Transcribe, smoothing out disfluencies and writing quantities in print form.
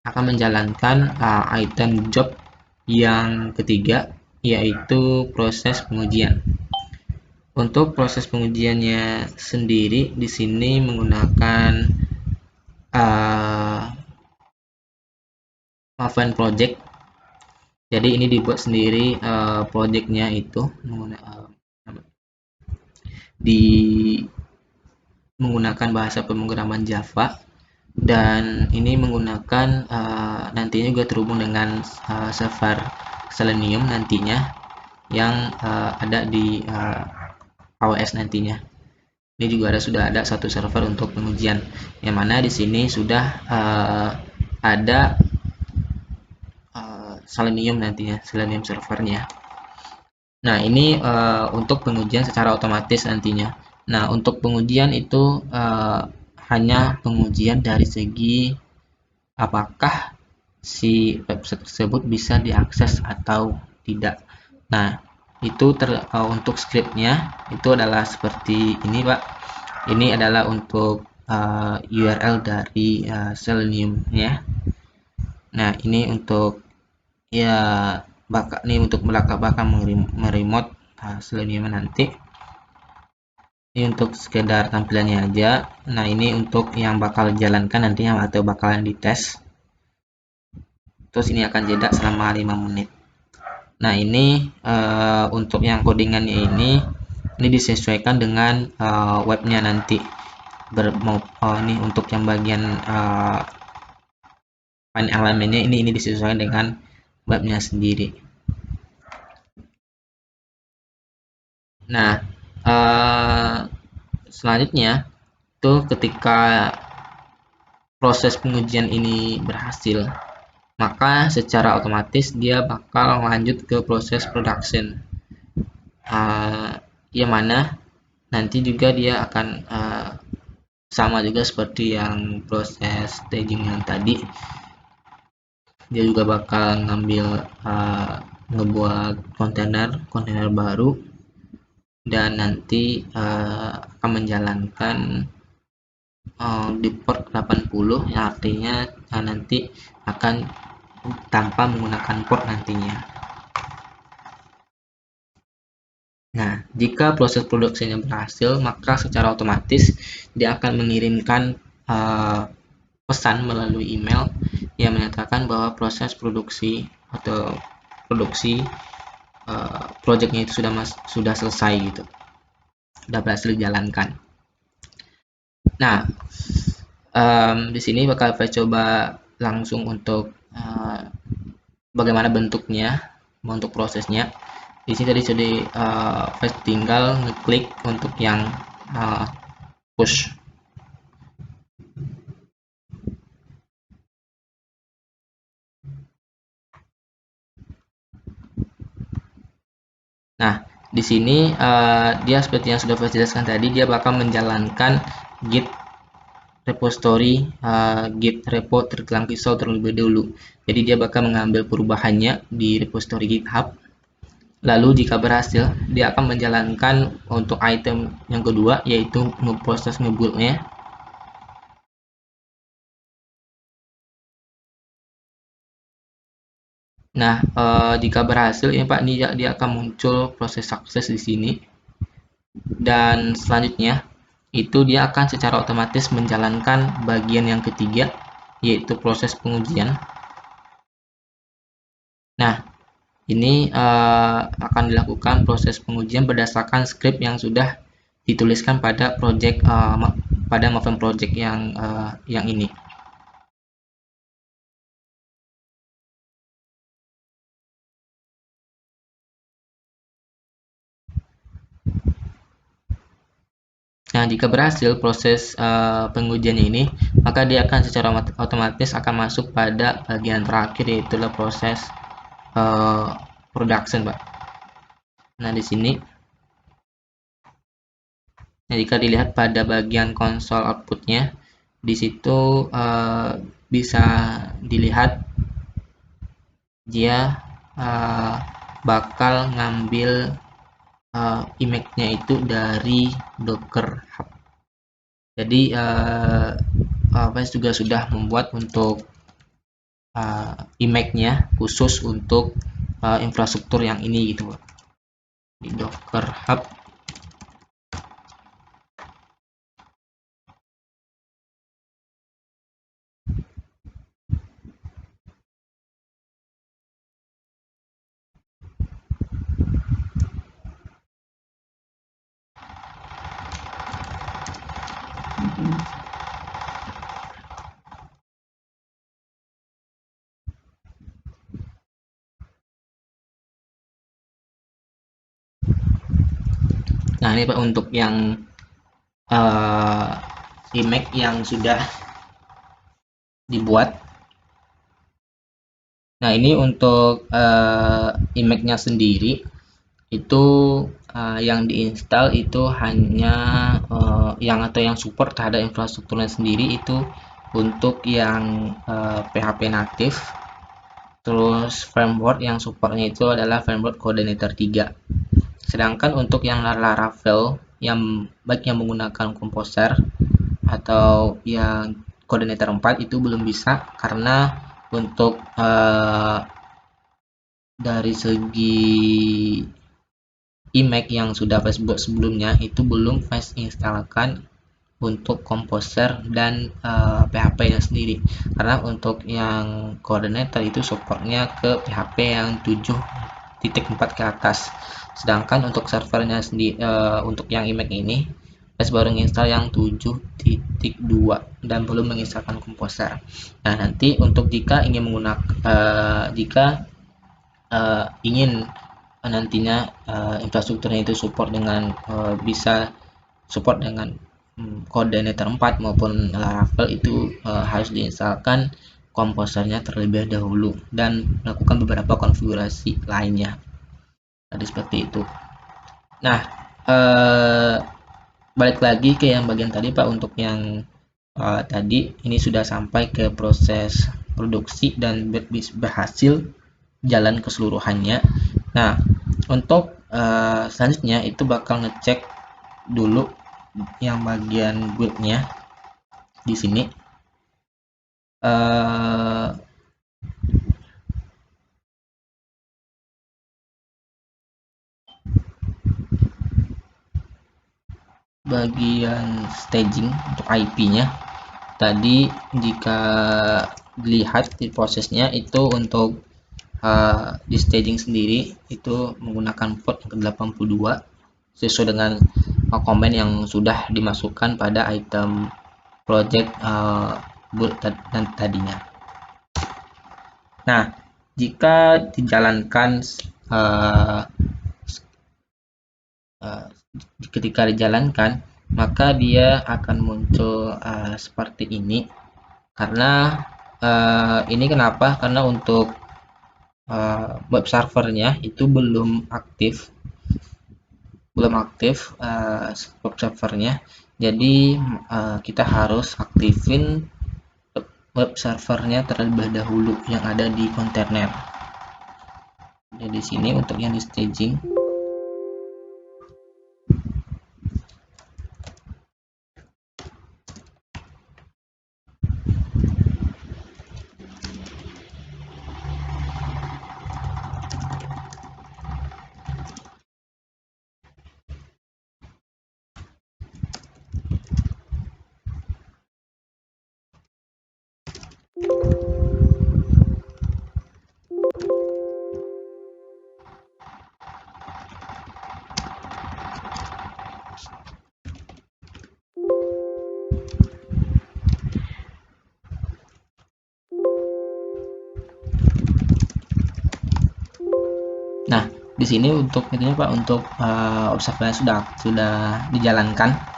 akan menjalankan item job yang ketiga, yaitu proses pengujian. Untuk proses pengujiannya sendiri di sini menggunakan Maven project. Jadi ini dibuat sendiri projectnya itu menggunakan bahasa pemrograman Java, dan ini menggunakan nantinya juga terhubung dengan server Selenium nantinya yang ada di AWS nantinya. Ini juga sudah ada satu server untuk pengujian, yang mana di sini sudah ada Selenium nantinya, Selenium servernya. Nah, ini untuk pengujian secara otomatis nantinya. Nah, untuk pengujian itu hanya pengujian dari segi apakah si website tersebut bisa diakses atau tidak. Nah, itu untuk scriptnya itu adalah seperti ini, Pak. Ini adalah untuk URL dari Selenium ya. Nah, ini untuk ya ini untuk belakang meremote Selenium nanti. Ini untuk sekedar tampilannya aja. Nah, ini untuk yang bakal jalankan nantinya atau bakalan dites. Terus ini akan jeda selama 5 menit. Nah, ini untuk yang codingannya ini disesuaikan dengan webnya nanti. Ini untuk yang bagian file elemennya ini disesuaikan dengan webnya sendiri. Nah, selanjutnya itu ketika proses pengujian ini berhasil, maka secara otomatis dia bakal lanjut ke proses production, yang mana nanti juga dia akan sama juga seperti yang proses staging yang tadi. Dia juga bakal ngebuat kontainer baru, dan nanti akan menjalankan di port 80, yang artinya nanti akan tanpa menggunakan port nantinya. Nah, jika proses produksinya berhasil, maka secara otomatis dia akan mengirimkan pesan melalui email yang menyatakan bahwa proses produksi atau produksi projectnya itu sudah selesai gitu, sudah berhasil dijalankan. Nah, di sini bakal saya coba langsung untuk bagaimana bentuknya, untuk prosesnya. Di sini tadi sudah tinggal ngeklik untuk yang push. Nah, di sini dia seperti yang sudah saya jelaskan tadi, dia bakal menjalankan git repository, git repo tergelang pisau terlebih dahulu. Jadi dia bakal mengambil perubahannya di repository GitHub. Lalu jika berhasil, dia akan menjalankan untuk item yang kedua, yaitu proses ngebuildnya. Nah, jika berhasil ya Pak, dia akan muncul proses sukses di sini. Dan selanjutnya itu dia akan secara otomatis menjalankan bagian yang ketiga, yaitu proses pengujian. Nah, ini akan dilakukan proses pengujian berdasarkan script yang sudah dituliskan pada pada Maven project yang ini. Nah, jika berhasil proses pengujiannya ini, maka dia akan secara otomatis akan masuk pada bagian terakhir, yaitu proses production, Pak. Nah, di sini, nah, jika dilihat pada bagian konsol outputnya, di situ bisa dilihat dia bakal ngambil image-nya itu dari Docker Hub. Jadi VS juga sudah membuat untuk image-nya khusus untuk infrastruktur yang ini gitu Pak. Di Docker Hub. Nah ini Pak untuk yang image yang sudah dibuat. Nah ini untuk image-nya sendiri itu yang diinstal itu hanya yang atau yang support terhadap infrastrukturnya sendiri itu untuk yang PHP natif. Terus framework yang supportnya itu adalah framework Coordinator 3. Sedangkan untuk yang Laravel yang baik yang menggunakan Composer atau yang Coordinator 4 itu belum bisa karena untuk dari segi image yang sudah Flash buat sebelumnya itu belum Flash instalkan untuk Composer dan PHP-nya sendiri, karena untuk yang coordinator itu supportnya ke PHP yang 7.4 ke atas, sedangkan untuk servernya sendiri untuk yang image ini Flash baru menginstal yang 7.2 dan belum menginstalkan Composer. Nah nanti untuk jika ingin menggunakan ingin nantinya infrastrukturnya itu support dengan bisa support dengan Coordinator 4 maupun Laravel itu harus diinstalkan komposernya terlebih dahulu dan melakukan beberapa konfigurasi lainnya. Tadi seperti itu. Nah, balik lagi ke yang bagian tadi Pak, untuk yang tadi ini sudah sampai ke proses produksi dan berhasil jalan keseluruhannya. Nah, untuk selanjutnya itu bakal ngecek dulu yang bagian build-nya di sini. Bagian staging untuk IP-nya tadi jika dilihat di prosesnya itu untuk di staging sendiri itu menggunakan port ke-82 sesuai dengan komen yang sudah dimasukkan pada item project build dan tadinya. Nah, jika dijalankan ketika dijalankan maka dia akan muncul seperti ini, karena ini kenapa, karena untuk web servernya itu belum aktif web servernya, jadi kita harus aktifin web servernya terlebih dahulu yang ada di kontainer. Jadi di sini untuk yang di staging Nah, di sini untuk intinya Pak, untuk observasi sudah dijalankan.